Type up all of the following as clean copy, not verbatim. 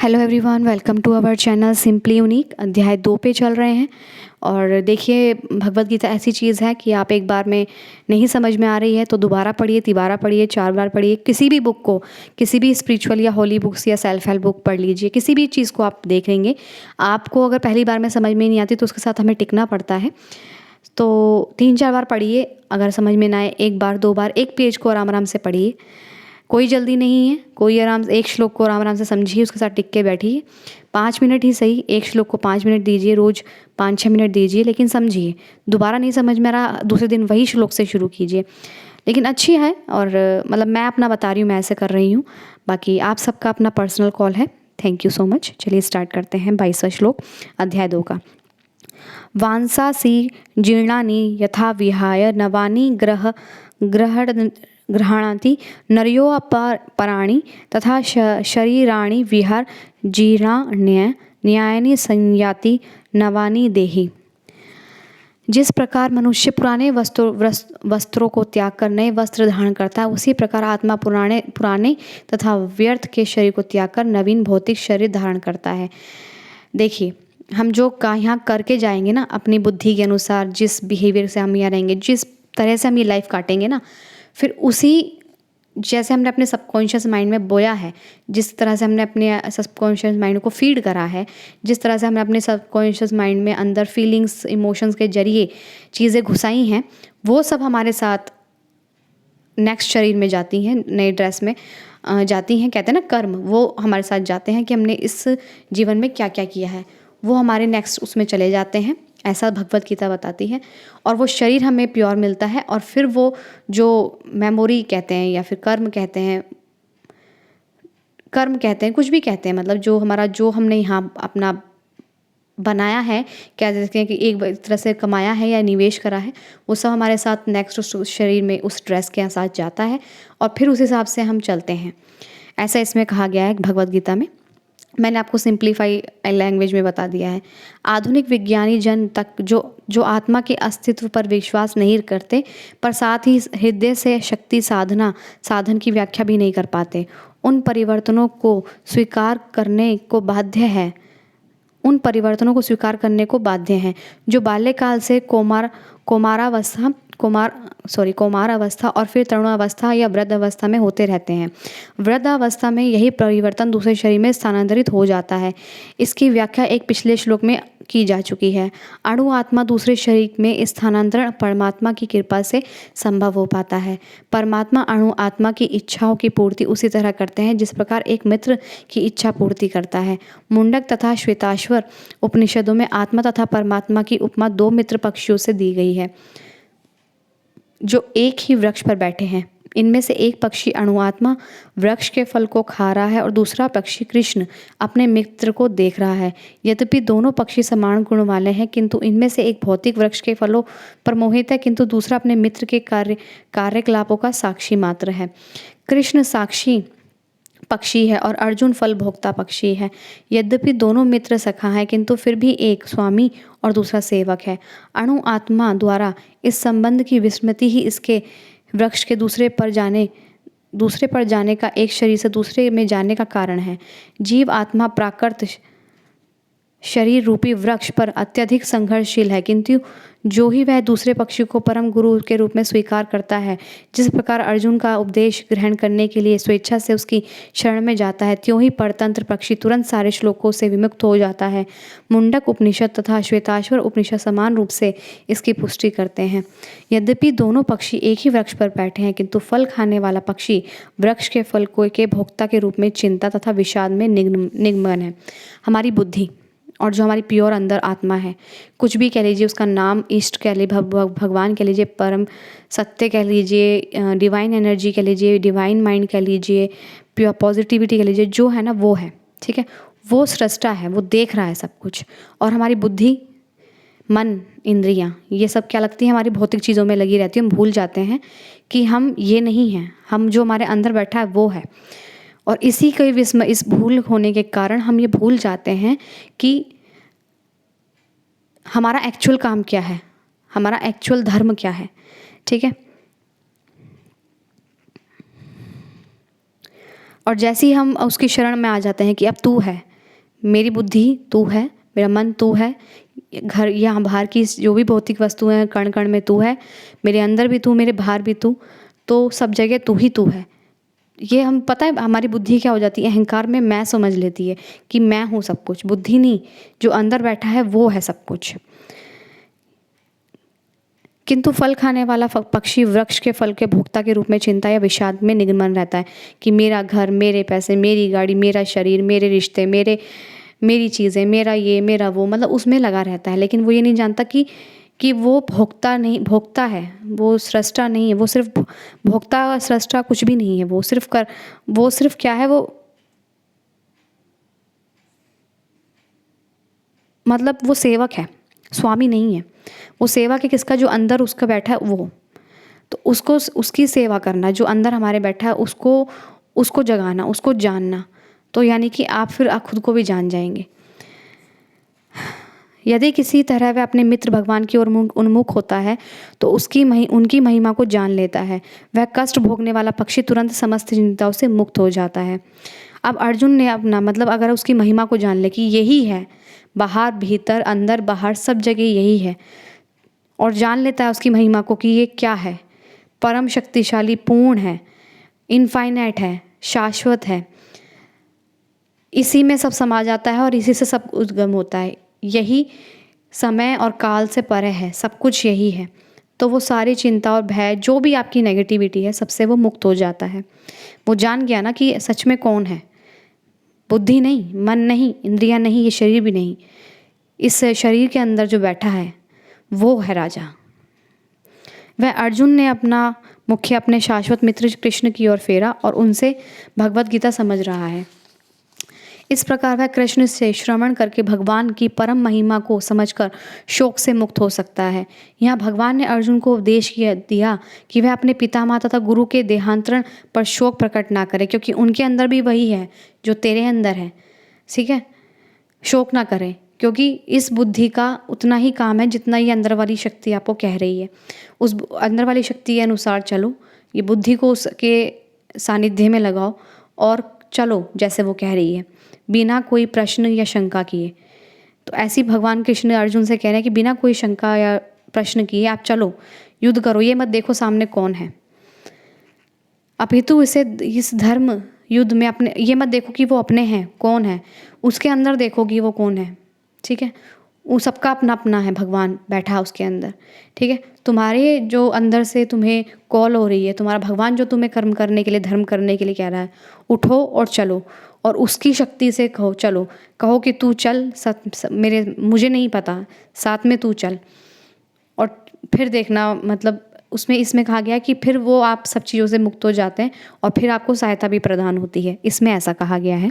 Hello everyone, welcome to our channel simply unique. अध्याय 2 पे चल रहे हैं। और देखिए, भगवत गीता ऐसी चीज़ है कि आप एक बार में नहीं समझ में आ रही है तो दोबारा पढ़िए, तिबारा पढ़िए, 4 बार पढ़िए। किसी भी बुक को, किसी भी स्पिरिचुअल या होली बुक्स या सेल्फ हेल्प बुक पढ़ लीजिए, किसी भी चीज़ को आप देख लेंगे। आपको अगर पहली बार में समझ में नहीं आती तो उसके साथ हमें टिकना पड़ता है। तो 3-4 बार पढ़िए। अगर समझ में ना आए, 1 बार 2 बार एक पेज को आराम आराम से पढ़िए। कोई जल्दी नहीं है, कोई आराम से एक श्लोक को आराम आराम से समझिए, उसके साथ टिक के बैठिए। 5 मिनट ही सही, एक श्लोक को 5 मिनट दीजिए, रोज़ 5-6 मिनट दीजिए, लेकिन समझिए। दोबारा नहीं समझ में आ रहा, दूसरे दिन वही श्लोक से शुरू कीजिए। लेकिन अच्छी है, और मतलब मैं अपना बता रही हूँ, मैं ऐसे कर रही हूँ। बाकी आप सबका अपना पर्सनल कॉल है। Thank you so much. चलिए स्टार्ट करते हैं 22वां श्लोक अध्याय 2 का। वांसासी जीर्णानि यथा विहाय नवानि गृह्णाति नर्योपराणि तथा शरीराणि विहार जीर्णान्य न्यायानि संयाति नवानि देहि। जिस प्रकार मनुष्य पुराने वस्त्रों को त्याग कर नए वस्त्र धारण करता है, उसी प्रकार आत्मा पुराने तथा व्यर्थ के शरीर को त्याग कर नवीन भौतिक शरीर धारण करता है। देखिए, हम जो यहाँ करके जाएंगे ना, अपनी बुद्धि के अनुसार जिस बिहेवियर से हम यहाँ रहेंगे, जिस तरह से हम ये लाइफ काटेंगे ना, फिर उसी जैसे हमने अपने सबकॉन्शियस माइंड में बोया है, जिस तरह से हमने अपने सबकॉन्शियस माइंड को फीड करा है, जिस तरह से हमने अपने सबकॉन्शियस माइंड में अंदर फीलिंग्स, इमोशंस के जरिए चीज़ें घुसाई हैं, वो सब हमारे साथ नेक्स्ट शरीर में जाती हैं, नए ड्रेस में जाती हैं। कहते हैं ना, कर्म वो हमारे साथ जाते हैं कि हमने इस जीवन में क्या क्या किया है, वो हमारे नेक्स्ट उसमें चले जाते हैं। ऐसा भगवत गीता बताती है। और वो शरीर हमें प्योर मिलता है, और फिर वो जो मेमोरी कहते हैं या फिर कर्म कहते हैं, कुछ भी कहते हैं, मतलब जो हमने यहाँ अपना बनाया है, क्या कहते हैं कि एक तरह से कमाया है या निवेश करा है, वो सब हमारे साथ नेक्स्ट उस शरीर में उस ड्रेस के साथ जाता है, और फिर उस हिसाब से हम चलते हैं। ऐसा इसमें कहा गया है भगवत गीता में। मैंने आपको सिंप्लीफाई लैंग्वेज में बता दिया है। आधुनिक विज्ञानी जन तक जो आत्मा के अस्तित्व पर विश्वास नहीं करते, पर साथ ही हृदय से शक्ति साधन की व्याख्या भी नहीं कर पाते, उन परिवर्तनों को स्वीकार करने को बाध्य हैं जो बाल्यकाल से कौमारावस्था और फिर तरुणावस्था या वृद्ध अवस्था में होते रहते हैं। वृद्ध अवस्था में यही परिवर्तन दूसरे शरीर में स्थानांतरित हो जाता है। इसकी व्याख्या एक पिछले श्लोक में की जा चुकी है। अणु आत्मा दूसरे शरीर में स्थानांतरण परमात्मा की कृपा से संभव हो पाता है। परमात्मा अणु आत्मा की इच्छाओं की पूर्ति उसी तरह करते हैं जिस प्रकार एक मित्र की इच्छा पूर्ति करता है। मुंडक तथा श्वेताश्वर उपनिषदों में आत्मा तथा परमात्मा की उपमा 2 मित्र पक्षियों से दी गई है जो एक ही वृक्ष पर बैठे हैं। इनमें से एक पक्षी अणुआत्मा वृक्ष के फल को खा रहा है और दूसरा पक्षी कृष्ण अपने मित्र को देख रहा है। यद्यपि दोनों पक्षी समान गुण वाले हैं, किंतु इनमें से एक भौतिक वृक्ष के फलों पर मोहित है, किंतु दूसरा अपने मित्र के कार्यकलापों का साक्षी मात्र है। कृष्ण साक्षी पक्षी है और अर्जुन फल भोक्ता पक्षी है। यद्यपि दोनों मित्र सखा हैं, किंतु फिर भी एक स्वामी और दूसरा सेवक है। अणु आत्मा द्वारा इस संबंध की विस्मृति ही इसके वृक्ष के दूसरे पर जाने का, एक शरीर से दूसरे में जाने का कारण है। जीव आत्मा प्राकृत शरीर रूपी वृक्ष पर अत्यधिक संघर्षशील है, किंतु जो ही वह दूसरे पक्षी को परम गुरु के रूप में स्वीकार करता है, जिस प्रकार अर्जुन का उपदेश ग्रहण करने के लिए स्वेच्छा से उसकी शरण में जाता है, त्यों ही परतंत्र पक्षी तुरंत सारे श्लोकों से विमुक्त हो जाता है। मुंडक उपनिषद तथा श्वेताश्वर उपनिषद समान रूप से इसकी पुष्टि करते हैं। यद्यपि दोनों पक्षी एक ही वृक्ष पर बैठे हैं, किंतु फल खाने वाला पक्षी वृक्ष के फल के भोक्ता के रूप में चिंता तथा विषाद में निमग्न है। हमारी बुद्धि और जो हमारी प्योर अंदर आत्मा है, कुछ भी कह लीजिए, उसका नाम ईष्ट कह लीजिए, भगवान कह लीजिए, परम सत्य कह लीजिए, डिवाइन एनर्जी कह लीजिए, डिवाइन माइंड कह लीजिए, प्योर पॉजिटिविटी कह लीजिए, जो है ना वो है, ठीक है। वो सृष्टा है, वो देख रहा है सब कुछ। और हमारी बुद्धि, मन, इंद्रियां, ये सब क्या लगती है, हमारी भौतिक चीज़ों में लगी रहती है। हम भूल जाते हैं कि हम ये नहीं हैं, हम जो हमारे अंदर बैठा है वो है। और इसी के इस भूल होने के कारण हम ये भूल जाते हैं कि हमारा एक्चुअल काम क्या है, हमारा एक्चुअल धर्म क्या है, ठीक है। और जैसे ही हम उसकी शरण में आ जाते हैं कि अब तू है, मेरी बुद्धि तू है, मेरा मन तू है, घर यहाँ बाहर की जो भी भौतिक वस्तुएं हैं, कण कण में तू है, मेरे अंदर भी तू, मेरे बाहर भी तू, तो सब जगह तू ही तू है। ये हम पता है हमारी बुद्धि क्या हो जाती है, अहंकार में मैं समझ लेती है कि मैं हूँ सब कुछ। बुद्धि नहीं, जो अंदर बैठा है वो है सब कुछ। किंतु फल खाने वाला पक्षी वृक्ष के फल के भोक्ता के रूप में चिंता या विषाद में निमग्न रहता है कि मेरा घर, मेरे पैसे, मेरी गाड़ी, मेरा शरीर, मेरे रिश्ते, मेरी चीज़ें, मेरा ये, मेरा वो, मतलब उसमें लगा रहता है। लेकिन वो ये नहीं जानता कि वो भोक्ता है, वो सृष्टा नहीं है। वो सिर्फ भोक्ता, सृष्टा कुछ भी नहीं है। वो सिर्फ क्या है, वो मतलब वो सेवक है, स्वामी नहीं है। वो सेवक है किसका, जो अंदर उसका बैठा है वो। तो उसको, उसकी सेवा करना, जो अंदर हमारे बैठा है उसको जगाना, उसको जानना। तो यानी कि आप फिर खुद को भी जान जाएंगे। यदि किसी तरह वह अपने मित्र भगवान की ओर उन्मुख होता है तो उनकी महिमा को जान लेता है। वह कष्ट भोगने वाला पक्षी तुरंत समस्त चिंताओं से मुक्त हो जाता है। अब अर्जुन ने अपना मतलब अगर उसकी महिमा को जान ले कि यही है, बाहर भीतर अंदर बाहर सब जगह यही है, और जान लेता है उसकी महिमा को कि ये क्या है, परम शक्तिशाली, पूर्ण है, इनफाइनाइट है, शाश्वत है, इसी में सब समा जाता है और इसी से सब उद्गम होता है, यही समय और काल से परे है, सब कुछ यही है। तो वो सारी चिंता और भय, जो भी आपकी नेगेटिविटी है, सबसे वो मुक्त हो जाता है। वो जान गया ना कि सच में कौन है। बुद्धि नहीं, मन नहीं, इंद्रियां नहीं, ये शरीर भी नहीं। इस शरीर के अंदर जो बैठा है वो है राजा। वह अर्जुन ने अपना मुख्य अपने शाश्वत मित्र कृष्ण की ओर फेरा और उनसे भगवत गीता समझ रहा है। इस प्रकार वह कृष्ण से श्रवण करके भगवान की परम महिमा को समझकर शोक से मुक्त हो सकता है। यहाँ भगवान ने अर्जुन को उपदेश दिया कि वह अपने पितामह तथा गुरु के देहांतरण पर शोक प्रकट ना करे, क्योंकि उनके अंदर भी वही है जो तेरे अंदर है। ठीक है, शोक ना करें, क्योंकि इस बुद्धि का उतना ही काम है जितना ये अंदर वाली शक्ति आपको कह रही है। उस अंदर वाली शक्ति के अनुसार चलो, ये बुद्धि को उसके सानिध्य में लगाओ और चलो जैसे वो कह रही है, बिना कोई प्रश्न या शंका किए। तो ऐसी भगवान कृष्ण अर्जुन से कह रहे हैं कि बिना कोई शंका या प्रश्न किए आप चलो, युद्ध करो। ये मत देखो सामने कौन है, अपितु इस धर्म युद्ध में अपने, ये मत देखो कि वो अपने हैं, कौन है, उसके अंदर देखो कि वो कौन है। ठीक है, वो सबका अपना अपना है, भगवान बैठा उसके अंदर। ठीक है, तुम्हारे जो अंदर से तुम्हें कॉल हो रही है, तुम्हारा भगवान जो तुम्हें कर्म करने के लिए, धर्म करने के लिए कह रहा है, उठो और चलो, और उसकी शक्ति से कहो चलो, कहो कि तू चल, मुझे नहीं पता, साथ में तू चल। और फिर देखना, मतलब इसमें कहा गया है कि फिर वो आप सब चीज़ों से मुक्त हो जाते हैं और फिर आपको सहायता भी प्रदान होती है, इसमें ऐसा कहा गया है।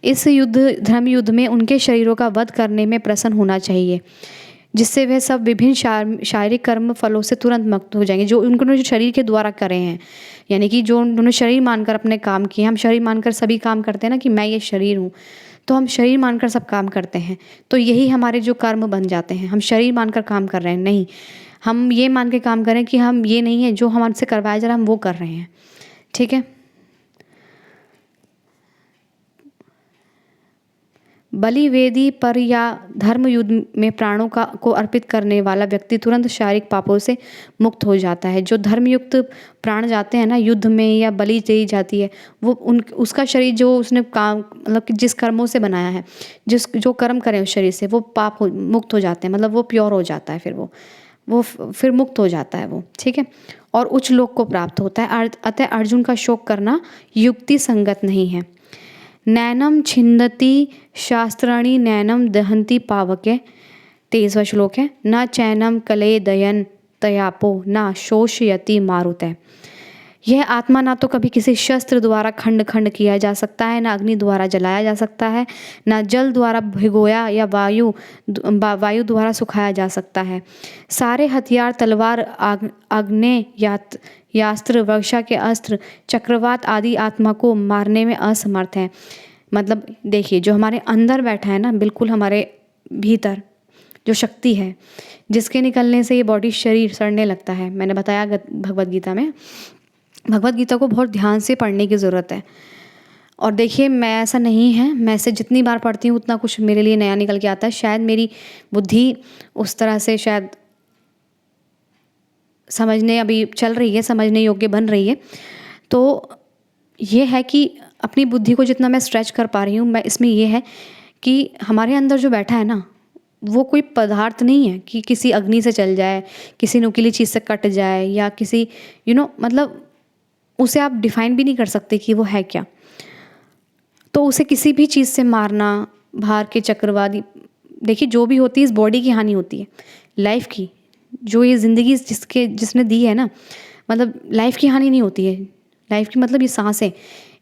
इस धर्म युद्ध में उनके शरीरों का वध करने में प्रसन्न होना चाहिए, जिससे वह सब विभिन्न शारीरिक कर्म फलों से तुरंत मुक्त हो जाएंगे, जो उन्होंने जो शरीर के द्वारा करे हैं। यानी कि जो उन्होंने शरीर मानकर अपने काम किए, हम शरीर मानकर सभी काम करते हैं ना कि मैं ये शरीर हूँ, तो हम शरीर मानकर सब काम करते हैं, तो यही हमारे जो कर्म बन जाते हैं। हम शरीर मानकर काम कर रहे हैं, नहीं, हम ये मान के काम करें कि हम ये नहीं है, जो हमसे करवाया जा रहा है हम वो कर रहे हैं। ठीक है, बलि वेदी पर या धर्म युद्ध में प्राणों को अर्पित करने वाला व्यक्ति तुरंत शारीरिक पापों से मुक्त हो जाता है। जो धर्मयुक्त प्राण जाते हैं ना युद्ध में, या बलि दी जाती है, वो उसका शरीर जो उसने काम, मतलब कि जिस कर्मों से बनाया है, जो कर्म करें उस शरीर से, वो मुक्त हो जाते हैं, मतलब वो प्योर हो जाता है, वो फिर मुक्त हो जाता है वो। ठीक है, और उच्च लोक को प्राप्त होता है। अतः अर्जुन का शोक करना युक्ति संगत नहीं है। नैनम छिन्दति शास्त्राणि नैनम दहन्ति पावके, 23वां श्लोक है। न चैनम कले दयन तयापो न शोषयति मारुते। यह आत्मा ना तो कभी किसी शस्त्र द्वारा खंड खंड किया जा सकता है, ना अग्नि द्वारा जलाया जा सकता है, ना जल द्वारा भिगोया या वायु द्वारा सुखाया जा सकता है। सारे हथियार, तलवार, यास्त्र, वर्षा के अस्त्र, चक्रवात आदि आत्मा को मारने में असमर्थ हैं। मतलब देखिए, जो हमारे अंदर बैठा है ना, बिल्कुल हमारे भीतर जो शक्ति है, जिसके निकलने से ये बॉडी, शरीर सड़ने लगता है। मैंने बताया भगवद गीता में, भगवद गीता को बहुत ध्यान से पढ़ने की ज़रूरत है। और देखिए मैं ऐसा नहीं है, मैं इसे जितनी बार पढ़ती हूँ उतना कुछ मेरे लिए नया निकल के आता है। शायद मेरी बुद्धि उस तरह से शायद समझने अभी चल रही है, समझने योग्य बन रही है। तो ये है कि अपनी बुद्धि को जितना मैं स्ट्रेच कर पा रही हूँ, मैं इसमें ये है कि हमारे अंदर जो बैठा है ना, वो कोई पदार्थ नहीं है कि किसी अग्नि से जल जाए, किसी नुकीली चीज़ से कट जाए, या किसी मतलब उसे आप डिफ़ाइन भी नहीं कर सकते कि वो है क्या। तो उसे किसी भी चीज़ से मारना, बाहर के चक्रवादी, देखिए जो भी होती है इस बॉडी की हानि होती है, लाइफ की, जो ये ज़िंदगी जिसने दी है ना, मतलब लाइफ की हानि नहीं होती है। लाइफ की मतलब ये सांसें,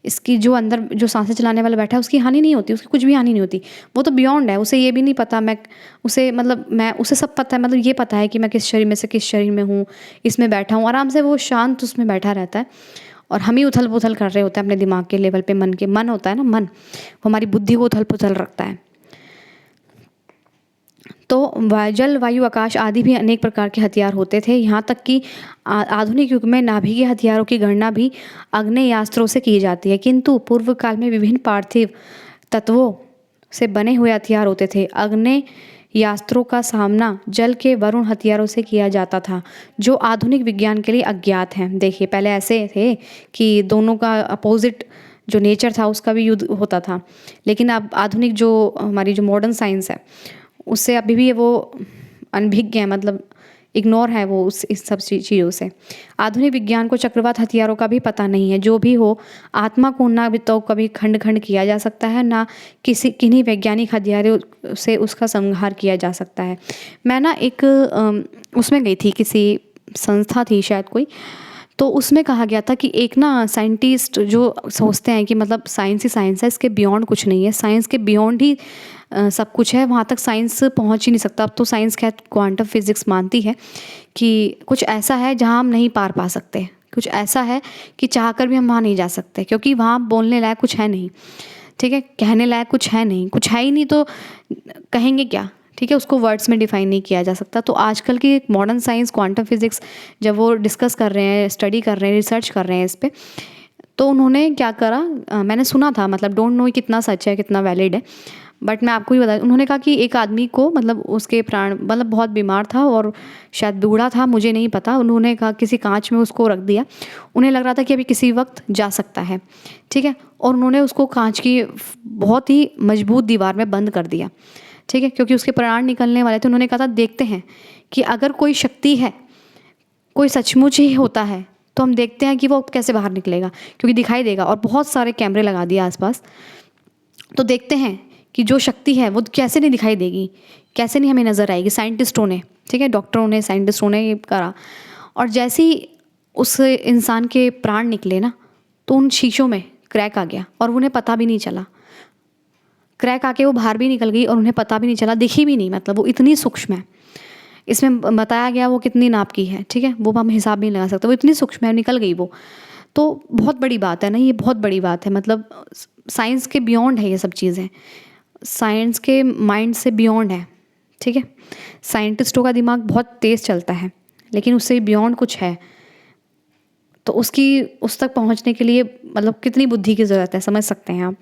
इसकी जो अंदर जो सांसें चलाने वाला बैठा है उसकी हानि नहीं होती, उसकी कुछ भी हानि नहीं होती। वो तो बियॉन्ड है, उसे ये भी नहीं पता मैं उसे सब पता है, मतलब ये पता है कि मैं किस शरीर में से किस शरीर में हूँ, इसमें बैठा हूँ, आराम से वो शांत उसमें बैठा रहता है। और हम ही उथल पुथल कर रहे होते हैं अपने दिमाग के लेवल पे, मन होता है ना, मन वो हमारी बुद्धि को उथल पुथल रखता है। तो जल, वायु, आकाश आदि भी अनेक प्रकार के हथियार होते थे। यहाँ तक कि आधुनिक युग में नाभिकीय हथियारों की गणना भी आग्नेयास्त्रों से की जाती है, किंतु पूर्व काल में विभिन्न पार्थिव तत्वों से बने हुए हथियार होते थे। आग्नेयास्त्रों का सामना जल के वरुण हथियारों से किया जाता था, जो आधुनिक विज्ञान के लिए अज्ञात हैं। देखिए पहले ऐसे थे कि दोनों का अपोजिट जो नेचर था उसका भी युद्ध होता था, लेकिन अब आधुनिक जो हमारी जो मॉडर्न साइंस है उससे अभी भी वो अनभिज्ञ है, मतलब इग्नोर है वो उस इस सब चीज़ों से। आधुनिक विज्ञान को चक्रवात हथियारों का भी पता नहीं है। जो भी हो, आत्मा को ना भी तो कभी खंड खंड किया जा सकता है, ना किन्हीं वैज्ञानिक हथियारों से उसका संहार किया जा सकता है। मैं ना एक उसमें गई थी, किसी संस्था थी शायद कोई, तो उसमें कहा गया था कि एक ना साइंटिस्ट जो सोचते हैं कि मतलब साइंस ही साइंस है, इसके बियॉन्ड कुछ नहीं है, साइंस के बियॉन्ड ही सब कुछ है, वहाँ तक साइंस पहुँच ही नहीं सकता। अब तो साइंस खैर क्वांटम फिजिक्स मानती है कि कुछ ऐसा है जहाँ हम नहीं पार पा सकते, कुछ ऐसा है कि चाह कर भी हम वहाँ नहीं जा सकते, क्योंकि वहाँ बोलने लायक कुछ है नहीं, ठीक है, कहने लायक कुछ है नहीं, कुछ है ही नहीं तो कहेंगे क्या, ठीक है, उसको वर्ड्स में डिफाइन नहीं किया जा सकता। तो आजकल की मॉडर्न साइंस क्वांटम फिजिक्स जब वो डिस्कस कर रहे हैं, स्टडी कर रहे हैं, रिसर्च कर रहे हैं इस पर, तो उन्होंने क्या करा, मैंने सुना था, मतलब डोंट नो कितना सच है कितना वैलिड है, बट मैं आपको ही बता, उन्होंने कहा कि एक आदमी को मतलब उसके प्राण मतलब बहुत बीमार था और शायद बूढ़ा था, मुझे नहीं पता, उन्होंने कहा किसी कांच में उसको रख दिया, उन्हें लग रहा था कि अभी किसी वक्त जा सकता है, ठीक है, और उन्होंने उसको कांच की बहुत ही मजबूत दीवार में बंद कर दिया, ठीक है, क्योंकि उसके प्राण निकलने वाले थे। उन्होंने कहा था देखते हैं कि अगर कोई शक्ति है, कोई सचमुच ही होता है, तो हम देखते हैं कि वो कैसे बाहर निकलेगा, क्योंकि दिखाई देगा, और बहुत सारे कैमरे लगा दिए आसपास, तो देखते हैं कि जो शक्ति है वो कैसे नहीं दिखाई देगी, कैसे नहीं हमें नज़र आएगी। साइंटिस्टों ने, ठीक है, डॉक्टरों ने, साइंटिस्टों ने ये करा, और जैसे ही उस इंसान के प्राण निकले ना, तो उन शीशों में क्रैक आ गया और उन्हें पता भी नहीं चला, क्रैक आके वो बाहर भी निकल गई और उन्हें पता भी नहीं चला, दिखी भी नहीं, मतलब वो इतनी सूक्ष्म है। इसमें बताया गया वो कितनी नाप की है, ठीक है, वो हम हिसाब नहीं लगा सकते, वो इतनी सूक्ष्म है, निकल गई वो। तो बहुत बड़ी बात है ना, ये बहुत बड़ी बात है, मतलब साइंस के बियॉन्ड है ये सब चीज़ें, साइंस के माइंड से बियॉन्ड है, ठीक है। साइंटिस्टों का दिमाग बहुत तेज़ चलता है, लेकिन उससे बियॉन्ड कुछ है, तो उस तक पहुंचने के लिए मतलब कितनी बुद्धि की ज़रूरत है, समझ सकते हैं आप।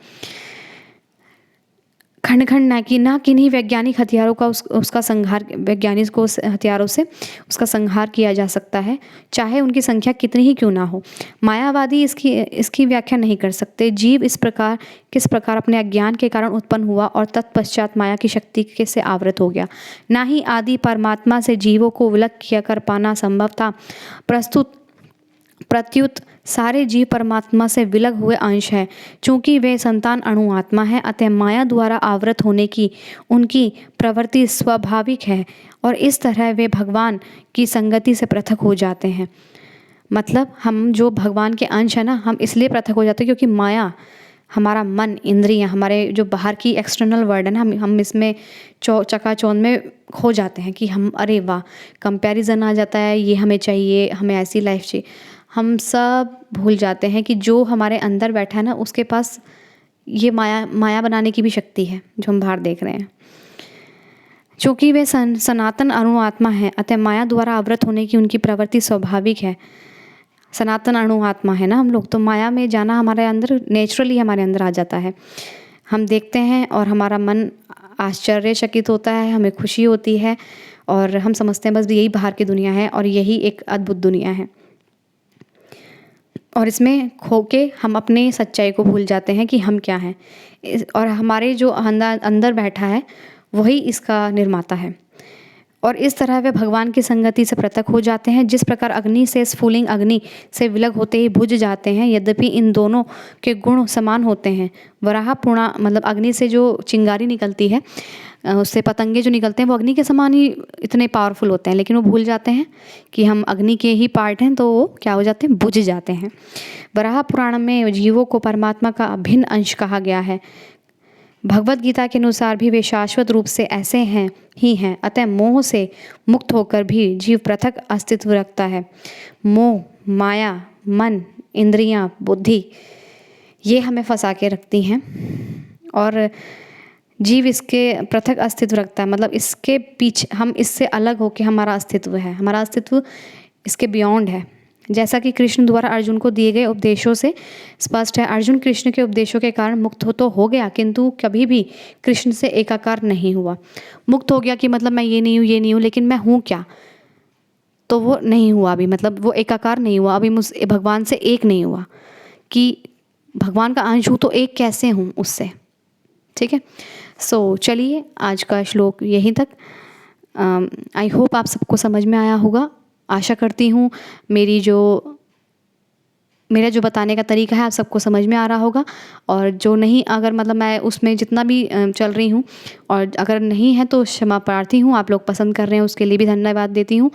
खंड खंड ना किन्हीं वैज्ञानिक हथियारों का उसका संहार, वैज्ञानिक को उस हथियारों से उसका संहार किया जा सकता है, चाहे उनकी संख्या कितनी ही क्यों ना हो। मायावादी इसकी व्याख्या नहीं कर सकते। जीव किस प्रकार अपने अज्ञान के कारण उत्पन्न हुआ और तत्पश्चात माया की शक्ति के से आवृत हो गया, ना ही आदि परमात्मा से जीवों को विलग किया कर पाना संभव था। प्रत्युत सारे जीव परमात्मा से विलग हुए अंश हैं। चूँकि वे संतान अणु आत्मा है, अतः माया द्वारा आवृत होने की उनकी प्रवृत्ति स्वाभाविक है और इस तरह वे भगवान की संगति से पृथक हो जाते हैं। मतलब हम जो भगवान के अंश हैं ना, हम इसलिए पृथक हो जाते हैं क्योंकि माया, हमारा मन, इंद्रियां, हमारे जो बाहर की एक्सटर्नल वर्ल्ड है ना, हम इसमें चकाचौंध में खो जाते हैं कि हम, अरे वाह, कंपैरिजन आ जाता है, ये हमें चाहिए, हमें ऐसी लाइफ चाहिए। हम सब भूल जाते हैं कि जो हमारे अंदर बैठा है ना, उसके पास ये माया बनाने की भी शक्ति है जो हम बाहर देख रहे हैं। चूँकि वे सनातन अणु आत्मा है, अतः माया द्वारा आवृत होने की उनकी प्रवृत्ति स्वाभाविक है। सनातन अणु आत्मा है ना हम लोग, तो माया में जाना हमारे अंदर नेचुरली हमारे अंदर आ जाता है। हम देखते हैं और हमारा मन आश्चर्यचकित होता है, हमें खुशी होती है और हम समझते हैं बस यही बाहर की दुनिया है और यही एक अद्भुत दुनिया है। और इसमें खो के हम अपने सच्चाई को भूल जाते हैं कि हम क्या हैं। और हमारे जो अंदर बैठा है वही इसका निर्माता है। और इस तरह वे भगवान की संगति से पृथक हो जाते हैं। जिस प्रकार अग्नि से स्फुलिंग अग्नि से विलग होते ही बुझ जाते हैं, यद्यपि इन दोनों के गुण समान होते हैं। वराह पूर्णा मतलब अग्नि से जो चिंगारी निकलती है, उससे पतंगे जो निकलते हैं वो अग्नि के समान ही इतने पावरफुल होते हैं, लेकिन वो भूल जाते हैं कि हम अग्नि के ही पार्ट हैं, तो वो क्या हो जाते हैं, बुझ जाते हैं। वराह पुराण में जीवों को परमात्मा का अभिन्न अंश कहा गया है। भगवत गीता के अनुसार भी वे शाश्वत रूप से ऐसे हैं ही हैं। अतः मोह से मुक्त होकर भी जीव पृथक अस्तित्व रखता है। मोह, माया, मन, इंद्रियां, बुद्धि ये हमें फंसा के रखती हैं और जीव इसके पृथक अस्तित्व रखता है। मतलब इसके पीछे हम इससे अलग होकर हमारा अस्तित्व है, हमारा अस्तित्व इसके बियॉन्ड है। जैसा कि कृष्ण द्वारा अर्जुन को दिए गए उपदेशों से स्पष्ट है, अर्जुन कृष्ण के उपदेशों के कारण मुक्त हो गया, किंतु कभी भी कृष्ण से एकाकार नहीं हुआ। मुक्त हो गया कि मतलब मैं ये नहीं हूँ, लेकिन मैं हूँ क्या, तो वो नहीं हुआ अभी, मतलब वो एकाकार नहीं हुआ अभी, मुझ भगवान से एक नहीं हुआ कि भगवान का अंश हूँ तो एक कैसे हूँ उससे। ठीक है, सो चलिए आज का श्लोक यहीं तक। आई होप आप सबको समझ में आया होगा। आशा करती हूँ मेरा जो बताने का तरीका है आप सबको समझ में आ रहा होगा। और जो नहीं, अगर मतलब मैं उसमें जितना भी चल रही हूँ और अगर नहीं है तो क्षमा प्रार्थी हूँ। आप लोग पसंद कर रहे हैं उसके लिए भी धन्यवाद देती हूँ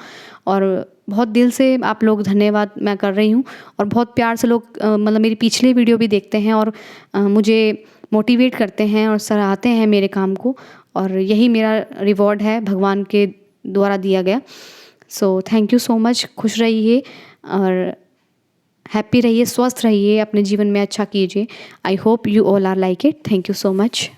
और बहुत दिल से आप लोग धन्यवाद मैं कर रही हूँ। और बहुत प्यार से लोग मतलब मेरी पिछले वीडियो भी देखते हैं और मुझे मोटिवेट करते हैं और सराहते हैं मेरे काम को, और यही मेरा रिवॉर्ड है भगवान के द्वारा दिया गया। So thank you so much. खुश रहिए और हैप्पी रहिए, स्वस्थ रहिए, अपने जीवन में अच्छा कीजिए। I hope you all are like it. Thank you so much.